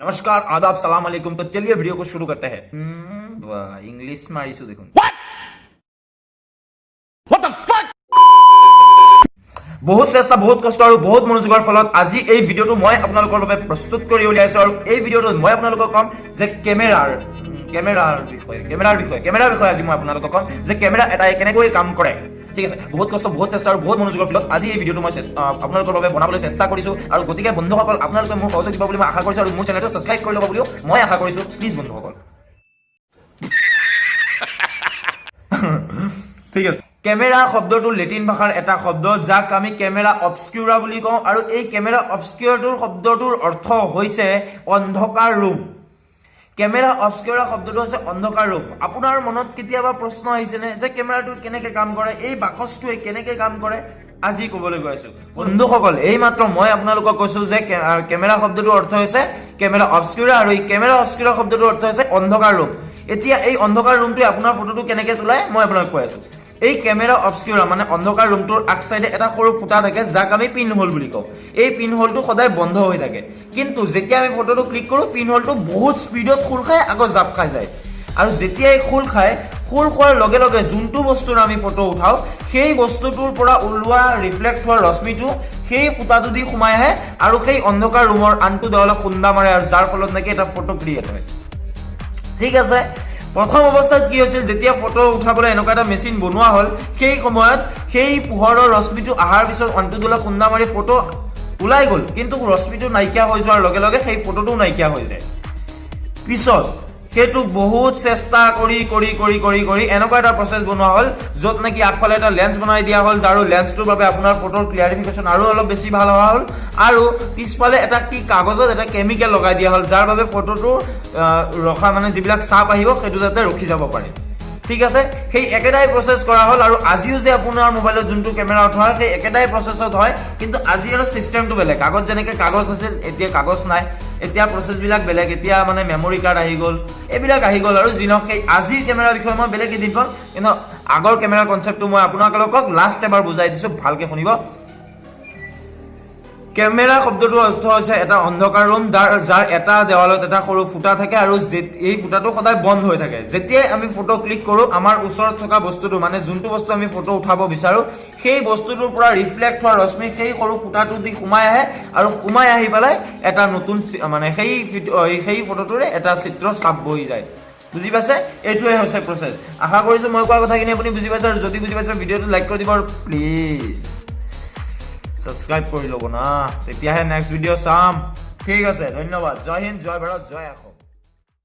नमस्कार, आदाब, सलाम अलैकुम। तो चलिए वीडियो को शुरू करते हैं। इंग्लिश मारिसु देखो। बहुत চেষ্টা, বহুত কষ্ট আৰু বহুত মনোযোগৰ ফলত আজি এই ভিডিঅটো মই আপোনালোকৰ বাবে প্ৰস্তুত কৰি উলিয়াইছো আৰু এই ভিডিঅটোত মই আপোনালোকক কম যে কেমেৰাৰ বিষয়ে আজি মই আপোনালোকক কম যে কেমেৰা এটাই কেনেকৈ কাম কৰে। ঠিক আছে, বহুত কষ্ট, বহুত চেষ্টা আৰু বহুত মনোযোগৰ ফলত আজি এই ভিডিঅটো মই আপোনালোকৰ বাবে বনাবলৈ চেষ্টা কৰিছো আৰু গতিকে বন্ধুসকল আপোনালোকে মোক সহযোগ দিব বুলি মই আশা কৰিছো আৰু মোৰ চেনেলটো ছাবস্ক্ৰাইব কৰি ল'ব বুলিও মই আশা কৰিছো। প্লিজ বন্ধুসকল। ঠিক আছে, কেমেৰা শব্দটো লেটিন ভাষাৰ এটা শব্দ যাক আমি কেমেৰা অবস্কিউৰা বুলি কওঁ আৰু এই কেমেৰা অবস্কিউৰাটোৰ শব্দটোৰ অৰ্থ হৈছে অন্ধকাৰ ৰুম। কেমেৰা অবস্কিউৰা শব্দটো হৈছে অন্ধকাৰ ৰুম। আপোনাৰ মনত কেতিয়াবা প্ৰশ্ন আহিছেনে যে কেমেৰাটো কেনেকৈ কাম কৰে, এই বাকচটোৱে কেনেকৈ কাম কৰে? আজি ক'বলৈ গৈ আছো বন্ধুসকল। এই মাত্ৰ মই আপোনালোকক কৈছো যে কেমেৰা শব্দটোৰ অৰ্থ হৈছে কেমেৰা অবস্কিউৰা আৰু এই কেমেৰা অবস্কিউৰা শব্দটোৰ অৰ্থ হৈছে অন্ধকাৰ ৰুম। এতিয়া এই অন্ধকাৰ ৰুমটোৱে আপোনাৰ ফটোটো কেনেকৈ তোলাই মই আপোনাক কৈ আছো। এই কেমেৰা অবস্কিউৰা মানে অন্ধকাৰ ৰুমটোৰ আগ চাইডে এটা সৰু ফুটা থাকে যাক আমি পিন হোল বুলি কওঁ। এই পিন হোলটো সদায় বন্ধ হৈ থাকে, কিন্তু যেতিয়া আমি ফটোটো ক্লিক কৰোঁ পিন হোলটো বহুত স্পীডত খোল খাই আকৌ জাপ খাই যায়। আৰু যেতিয়াই খোল খোৱাৰ লগে লগে যোনটো বস্তুৰ আমি ফটো উঠাওঁ সেই বস্তুটোৰ পৰা ওলোৱা ৰিফ্লেক্ট হোৱা ৰশ্মিটো সেই ফুটাটো দি সোমাই আহে আৰু সেই অন্ধকাৰ ৰুমৰ আনটো দেৱালক খুন্দা মাৰে আৰু যাৰ ফলত নেকি এটা ফটো ক্ৰিয়েট হয়। ঠিক আছে, প্ৰথম অৱস্থাত কি হৈছিল, যেতিয়া ফটো উঠাবলৈ এনেকুৱা এটা মেচিন বনোৱা হ'ল সেই সময়ত সেই পোহৰৰ ৰশ্মিটো অহাৰ পিছত অন্তটোলা খুন্দা মাৰি ফটো ওলাই গ'ল, কিন্তু ৰশ্মিটো নাইকিয়া হৈ যোৱাৰ লগে লগে সেই ফটোটো নাইকিয়া হৈ যায়। পিছত সেইটো বহুত চেষ্টা কৰি এনেকুৱা এটা প্ৰচেছ বনোৱা হ'ল য'ত নেকি আগফালে এটা লেন্স বনাই দিয়া হ'ল, যাৰ লেন্সটোৰ বাবে আপোনাৰ ফটোৰ ক্লিয়াৰিফিকেশ্যন আৰু অলপ বেছি ভাল হোৱা হ'ল আৰু পিছফালে এটা কি কাগজত এটা কেমিকেল লগাই দিয়া হ'ল যাৰ বাবে ফটোটো ৰখা মানে যিবিলাক চাপ আহিব সেইটো যাতে ৰখি যাব পাৰে। ঠিক আছে, সেই একেটাই প্ৰচেছ কৰা হ'ল আৰু আজিও যে আপোনাৰ মোবাইলত যোনটো কেমেৰা উঠোৱা হয় সেই একেটাই প্ৰচেছত হয়, কিন্তু আজি আৰু চিষ্টেমটো বেলেগ। আগত যেনেকৈ কাগজ আছিল এতিয়া কাগজ নাই, এতিয়া প্ৰচেছবিলাক বেলেগ, এতিয়া মানে মেমৰি কাৰ্ড আহি গ'ল, এইবিলাক আহি গ'ল। আৰু যি নহওক সেই আজিৰ কেমেৰাৰ বিষয়ে মই বেলেগ এদিন ক'ম, কিন্তু আগৰ কেমেৰাৰ কনচেপ্টটো মই আপোনালোকক লাষ্ট এবাৰ বুজাই দিছোঁ, ভালকৈ শুনিব। কেমেৰা শব্দটোৰ অৰ্থ হৈছে এটা অন্ধকাৰ ৰুম যাৰ এটা দেৱালত এটা সৰু ফুটা থাকে আৰু এই ফুটাটো সদায় বন্ধ হৈ থাকে। যেতিয়াই আমি ফটো ক্লিক কৰোঁ আমাৰ ওচৰত থকা বস্তুটো মানে যোনটো বস্তু আমি ফটো উঠাব বিচাৰোঁ সেই বস্তুটোৰ পৰা ৰিফ্লেক্ট হোৱা ৰশ্মি সেই সৰু ফুটাটো দি সোমাই আহে আৰু সোমাই আহি পেলাই এটা নতুন মানে সেই ফটোটোৰে এটা চিত্ৰ চাপ বহি যায়। বুজি পাইছে? এইটোৱে হৈছে প্ৰচেছ। আশা কৰিছোঁ মই কোৱা কথাখিনি আপুনি বুজি পাইছে, আৰু যদি বুজি পাইছে ভিডিঅ'টো লাইক কৰি দিব আৰু প্লিজ সাবস্ক্ৰাইব কৰি ল'ব না, তেতিয়াহে নেক্সট ভিডিঅ' চাম। ঠিক আছে, ধন্যবাদ। জয় হিন্দ, জয় ভাৰত, জয় অসম।